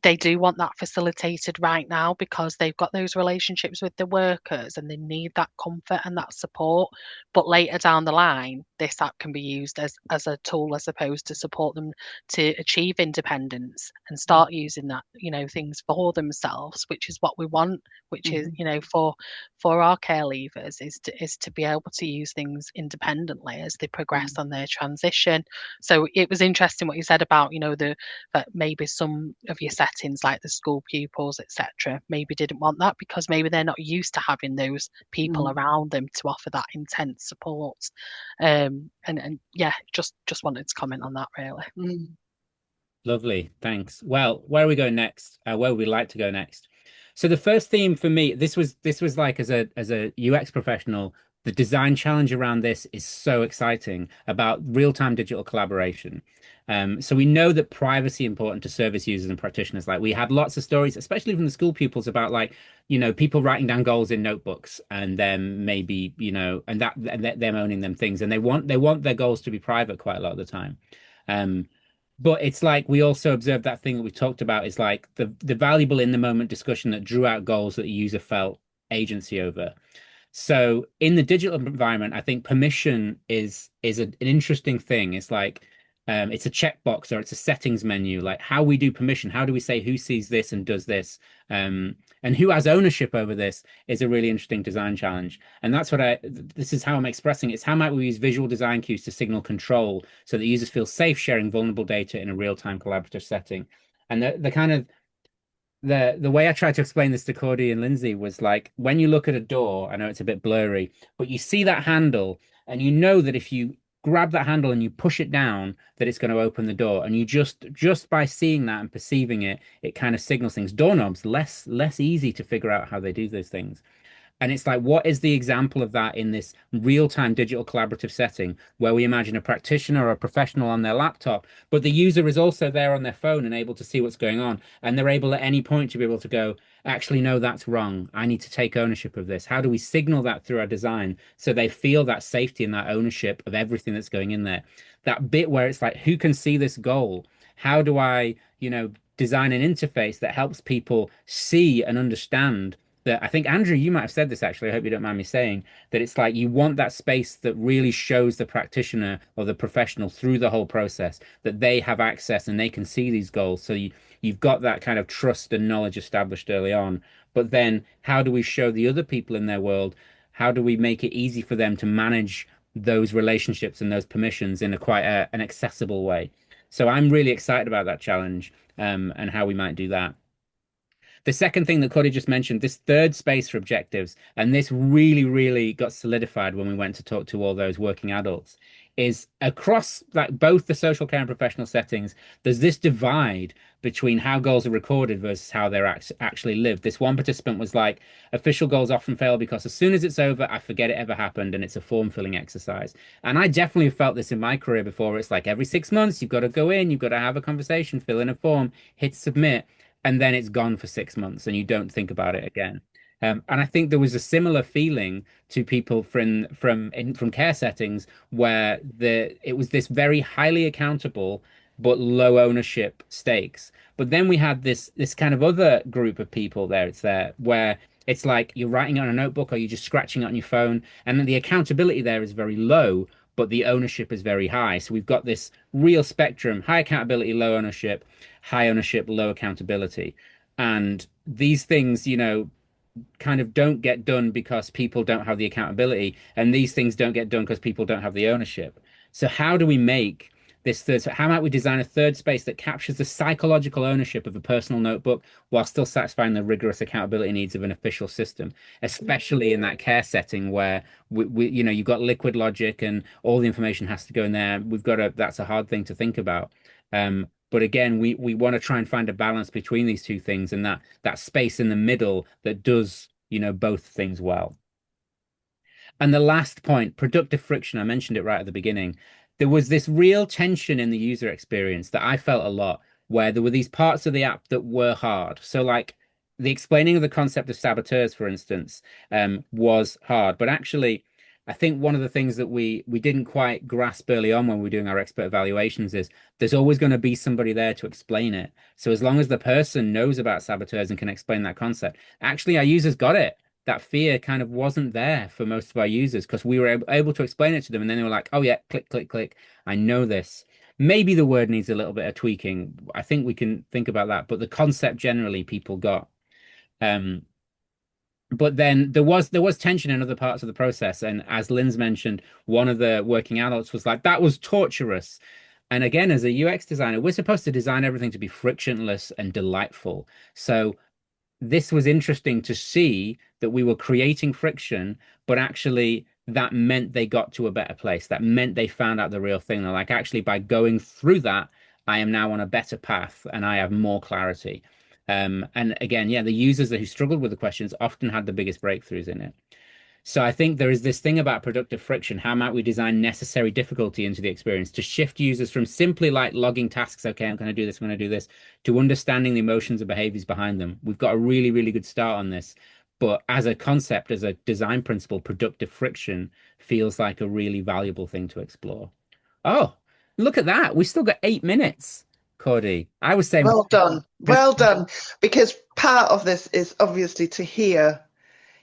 they do want that facilitated right now because they've got those relationships with the workers and they need that comfort and that support. But later down the line, this app can be used as a tool, as opposed to support them to achieve independence and start using that, things for themselves, which is what we want, which is, for our care leavers, is to be able to use things independently as they progress on their transition. So it was interesting what you said about, that maybe some of your settings, like the school pupils, etc., maybe didn't want that because maybe they're not used to having those people around them to offer that intense support. And yeah, just wanted to comment on that, really. Lovely, thanks. Well, where are we going next? Where would we like to go next? So the first theme for me, this was like, as a UX professional, the design challenge around this is so exciting, about real-time digital collaboration. So we know that privacy is important to service users and practitioners. Like, we had lots of stories, especially from the school pupils, about, like, people writing down goals in notebooks and then maybe, and them owning them things, and they want their goals to be private quite a lot of the time. But it's like, we also observed that thing that we talked about is like the valuable in the moment discussion that drew out goals that the user felt agency over. So in the digital environment, I think permission is an interesting thing. It's like it's a checkbox or it's a settings menu. Like how we do permission, how do we say who sees this and does this, and who has ownership over this is a really interesting design challenge. And that's what this is how I'm expressing it. It's how might we use visual design cues to signal control so that users feel safe sharing vulnerable data in a real-time collaborative setting. And the kind of the way I tried to explain this to Cordy and Lindsay was like when you look at a door, I know it's a bit blurry, but you see that handle and you know that if you grab that handle and you push it down, that it's going to open the door. And you just by seeing that and perceiving it, it kind of signals things. Doorknobs, less easy to figure out how they do those things. And it's like, what is the example of that in this real-time digital collaborative setting where we imagine a practitioner or a professional on their laptop, but the user is also there on their phone and able to see what's going on. And they're able at any point to be able to go, actually, no, that's wrong. I need to take ownership of this. How do we signal that through our design so they feel that safety and that ownership of everything that's going in there? That bit where it's like, who can see this goal? How do I, design an interface that helps people see and understand that I think, Andrew, you might have said this actually. I hope you don't mind me saying that it's like you want that space that really shows the practitioner or the professional through the whole process that they have access and they can see these goals. So you've got that kind of trust and knowledge established early on. But then how do we show the other people in their world? How do we make it easy for them to manage those relationships and those permissions in an accessible way? So I'm really excited about that challenge and how we might do that. The second thing that Cody just mentioned, this third space for objectives, and this really, really got solidified when we went to talk to all those working adults, is across like both the social care and professional settings, there's this divide between how goals are recorded versus how they're actually lived. This one participant was like, official goals often fail because as soon as it's over, I forget it ever happened and it's a form filling exercise. And I definitely felt this in my career before. It's like every 6 months, you've got to go in, you've got to have a conversation, fill in a form, hit submit, and then it's gone for 6 months and you don't think about it again. And I think there was a similar feeling to people from care settings where it was this very highly accountable but low ownership stakes. But then we had this kind of other group of people there. It's there where it's like you're writing on a notebook or you're just scratching it on your phone, and then the accountability there is very low, but the ownership is very high. So we've got this real spectrum: high accountability, low ownership, high ownership, low accountability. And these things, kind of don't get done because people don't have the accountability, and these things don't get done because people don't have the ownership. So how do we make this third? So how might we design a third space that captures the psychological ownership of a personal notebook while still satisfying the rigorous accountability needs of an official system, especially in that care setting where you've got liquid logic and all the information has to go in there. That's a hard thing to think about. But again, we want to try and find a balance between these two things and that space in the middle that does, both things well. And the last point, productive friction, I mentioned it right at the beginning. There was this real tension in the user experience that I felt a lot, where there were these parts of the app that were hard. So like the explaining of the concept of saboteurs, for instance, was hard. But actually, I think one of the things that we didn't quite grasp early on when we were doing our expert evaluations is there's always going to be somebody there to explain it. So as long as the person knows about saboteurs and can explain that concept, actually our users got it. That fear kind of wasn't there for most of our users because we were able to explain it to them, and then they were like, oh yeah, click, click, click. I know this. Maybe the word needs a little bit of tweaking. I think we can think about that, but the concept generally people got. But then there was tension in other parts of the process. And as Lynn's mentioned, one of the working adults was like, that was torturous. And again, as a UX designer, we're supposed to design everything to be frictionless and delightful. So this was interesting to see that we were creating friction, but actually that meant they got to a better place. That meant they found out the real thing. They're like, actually, by going through that, I am now on a better path and I have more clarity. And again, yeah, the users who struggled with the questions often had the biggest breakthroughs in it. So I think there is this thing about productive friction. How might we design necessary difficulty into the experience to shift users from simply like logging tasks, okay, I'm going to do this, I'm going to do this, to understanding the emotions and behaviors behind them? We've got a really, really good start on this. But as a concept, as a design principle, productive friction feels like a really valuable thing to explore. Oh, look at that. We still got 8 minutes. Cody, I was saying, well done, because part of this is obviously to hear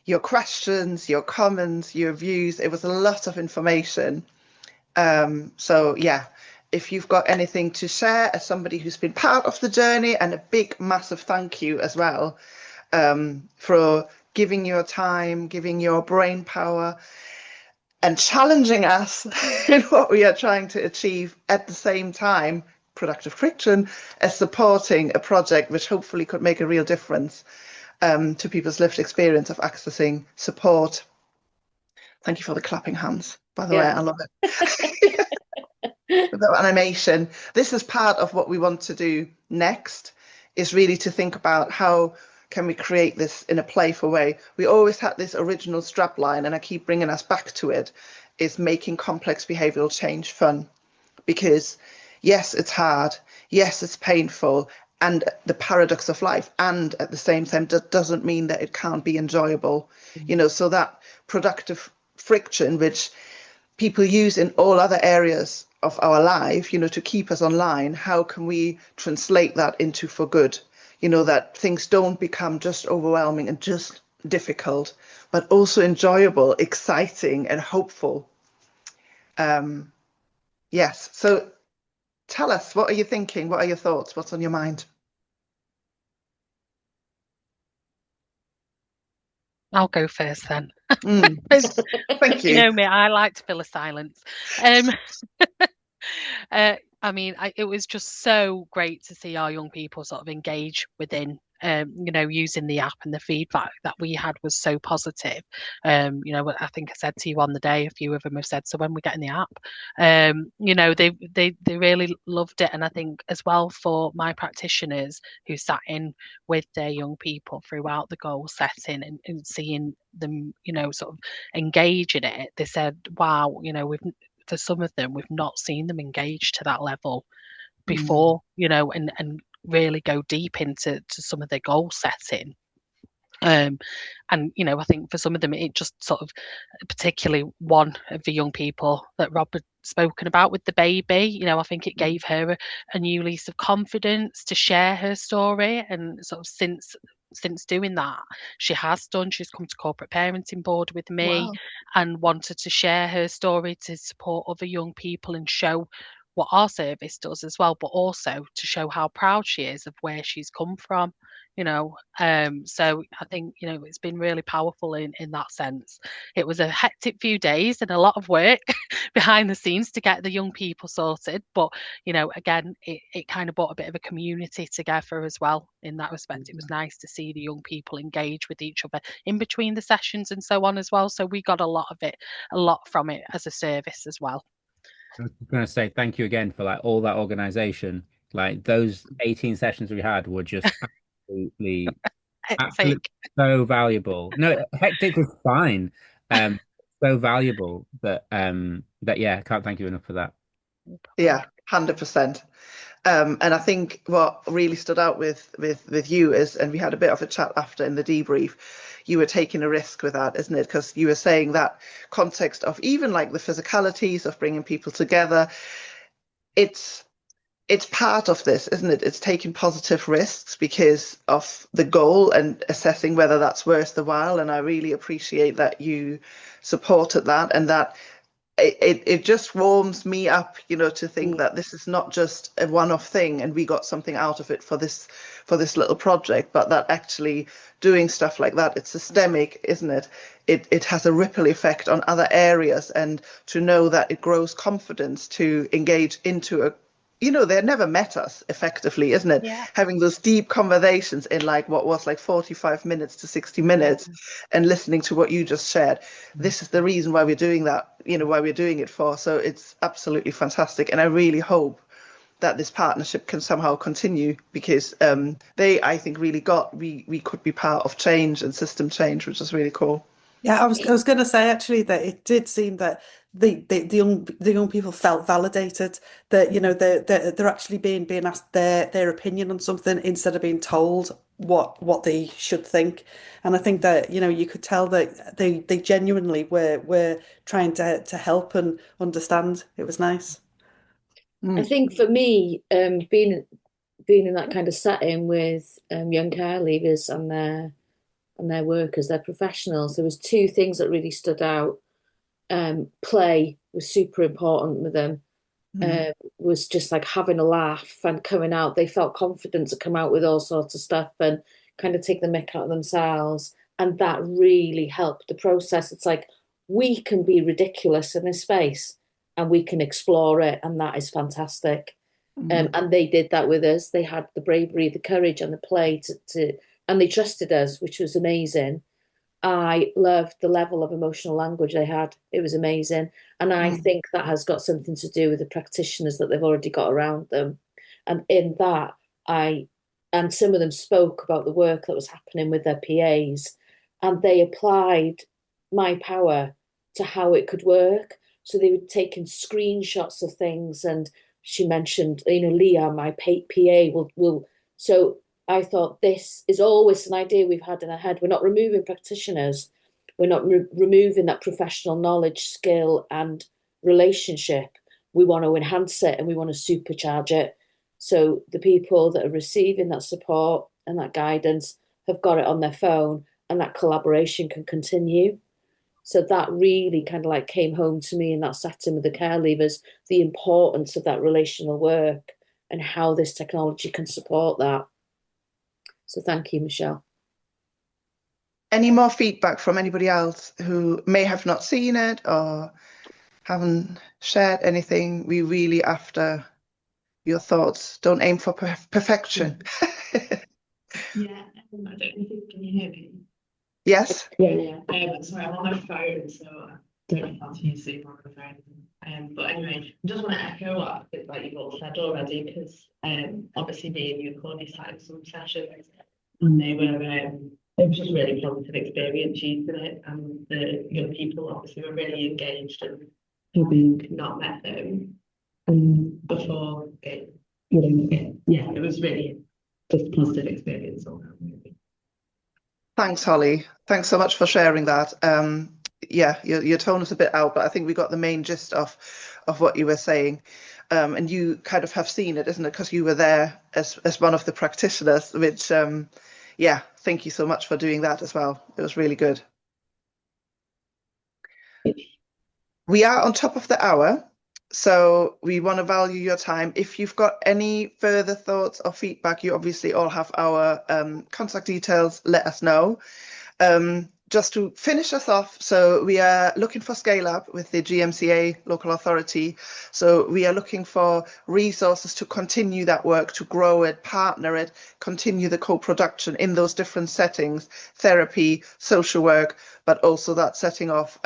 your questions, your comments, your views. It was a lot of information. So yeah, if you've got anything to share as somebody who's been part of the journey, and a big, massive thank you as well for giving your time, giving your brain power, and challenging us in what we are trying to achieve at the same time, productive friction, as supporting a project which hopefully could make a real difference to people's lived experience of accessing support. Thank you for the clapping hands, by the way, I love it. With that animation, this is part of what we want to do next, is really to think about how can we create this in a playful way. We always had this original strapline, and I keep bringing us back to it, is making complex behavioral change fun. Because yes, it's hard, yes, it's painful, and the paradox of life, and at the same time that doesn't mean that it can't be enjoyable. So that productive friction which people use in all other areas of our life, to keep us online, how can we translate that into for good? That things don't become just overwhelming and just difficult, but also enjoyable, exciting, and hopeful. Yes. So tell us, what are you thinking? What are your thoughts? What's on your mind? I'll go first then. Thank you. You know me, I like to fill a silence. I mean, it was just so great to see our young people sort of engage within, using the app, and the feedback that we had was so positive. I think I said to you on the day, a few of them have said, so when we get in the app, they really loved it. And I think as well, for my practitioners who sat in with their young people throughout the goal setting, and seeing them, sort of engage in it, they said, wow, for some of them, we've not seen them engage to that level before, and really go deep into some of their goal setting. And I think for some of them, it just sort of, particularly one of the young people that Rob had spoken about with the baby, I think it gave her a new lease of confidence to share her story. And sort of since doing that, she's come to corporate parenting board with me. Wow. And wanted to share her story to support other young people and show what our service does as well, but also to show how proud she is of where she's come from. So I think, it's been really powerful in that sense. It was a hectic few days and a lot of work behind the scenes to get the young people sorted. But, again, it kind of brought a bit of a community together as well in that respect. It was nice to see the young people engage with each other in between the sessions and so on as well. So we got a lot from it as a service as well. I was going to say thank you again for all that organization. Those 18 sessions we had were just absolutely so valuable. No, hectic was fine. So valuable that yeah, I can't thank you enough for that. Yeah, 100%. And I think what really stood out with you is, and we had a bit of a chat after in the debrief, you were taking a risk with that, isn't it? Because you were saying that context of even the physicalities of bringing people together, it's part of this, isn't it? It's taking positive risks because of the goal and assessing whether that's worth the while. And I really appreciate that you supported that, and that it just warms me up, to think that this is not just a one-off thing and we got something out of it for this little project, but that actually doing stuff like that, it's systemic, isn't it? It has a ripple effect on other areas, and to know that it grows confidence to engage into a they never met us effectively, isn't it? Yeah. Having those deep conversations in what was 45 minutes to 60 minutes, and listening to what you just shared. This is the reason why we're doing that, why we're doing it for. So it's absolutely fantastic. And I really hope that this partnership can somehow continue, because they, I think, really we could be part of change and system change, which is really cool. Yeah, I was going to say actually that it did seem that the young people felt validated, that they're actually being asked their opinion on something instead of being told what they should think. And I think that you could tell that they genuinely were trying to help and understand. It was nice. I think for me, being in that kind of setting with young care leavers and and they're workers, they're professionals. There was two things that really stood out. Play was super important with them. Was just like having a laugh and coming out. They felt confident to come out with all sorts of stuff and kind of take the mick out of themselves. And that really helped the process. It's like, we can be ridiculous in this space and we can explore it. And that is fantastic. And they did that with us. They had the bravery, the courage and the play and they trusted us, which was amazing. I loved the level of emotional language they had. It was amazing. And I think that has got something to do with the practitioners that they've already got around them. And in that, and some of them spoke about the work that was happening with their PAs, and they applied MyPower to how it could work. So they were taking screenshots of things, and she mentioned, Leah, my PA will. So I thought, this is always an idea we've had in our head. We're not removing practitioners. We're not removing that professional knowledge, skill, and relationship. We want to enhance it and we want to supercharge it. So the people that are receiving that support and that guidance have got it on their phone, and that collaboration can continue. So that really kind of like came home to me in that setting with the care leavers, the importance of that relational work and how this technology can support that. So thank you, Michelle. Any more feedback from anybody else who may have not seen it or haven't shared anything? We really after your thoughts. Don't aim for perfection. Yeah, I don't know if you can hear me. Yes. Yeah. Sorry, I'm on my phone, so I don't know how to use Zoom on my phone. But anyway, I just want to echo what you've all said already, because obviously me and you have already started some sessions, and it was just really positive experience using it, and the young people obviously were really engaged, and having not met them before it, it was really just a positive experience all around, really. Thanks, Holly. Thanks so much for sharing that. Yeah, your tone was a bit out, but I think we got the main gist of what you were saying. And you kind of have seen it, isn't it? Because you were there as one of the practitioners, which, yeah, thank you so much for doing that as well. It was really good. We are on top of the hour, so we want to value your time. If you've got any further thoughts or feedback, you obviously all have our contact details. Let us know. Just to finish us off, so we are looking for scale up with the GMCA local authority. So we are looking for resources to continue that work, to grow it, partner it, continue the co-production in those different settings, therapy, social work, but also that setting of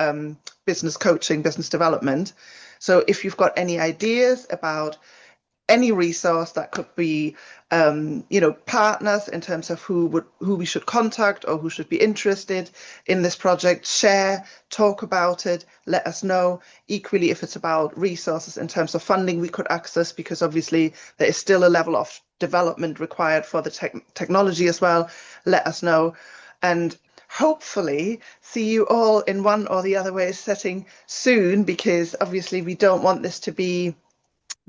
business coaching, business development. So if you've got any ideas about any resource that could be, partners in terms of who we should contact or who should be interested in this project, share, talk about it, let us know. Equally, if it's about resources in terms of funding we could access, because obviously there is still a level of development required for the technology as well, let us know. And hopefully see you all in one or the other way setting soon, because obviously we don't want this to be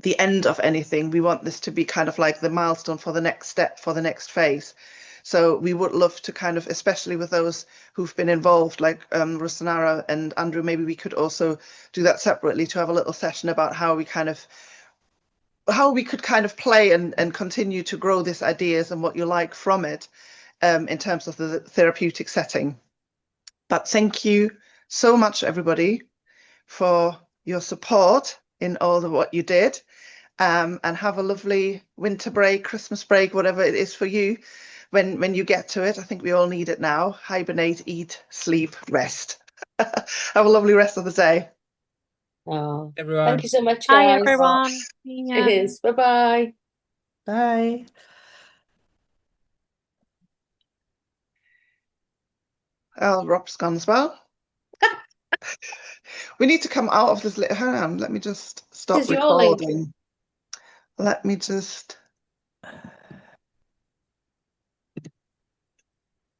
the end of anything. We want this to be kind of like the milestone for the next step, for the next phase. So we would love to kind of, especially with those who've been involved, like Rosanara and Andrew, maybe we could also do that separately, to have a little session about how we could kind of play and continue to grow these ideas and what you like from it in terms of the therapeutic setting. But thank you so much, everybody, for your support in all of what you did, and have a lovely winter break, Christmas break, whatever it is for you when you get to it. I think we all need it now. Hibernate, eat, sleep, rest. Have a lovely rest of the day. Oh, Everyone. thank you so much, Bye, guys. everyone. It is. Bye-bye. Bye. Oh, Rob's gone as well. We need to come out of this. Hang on, let me just stop This is your link. recording. Let me just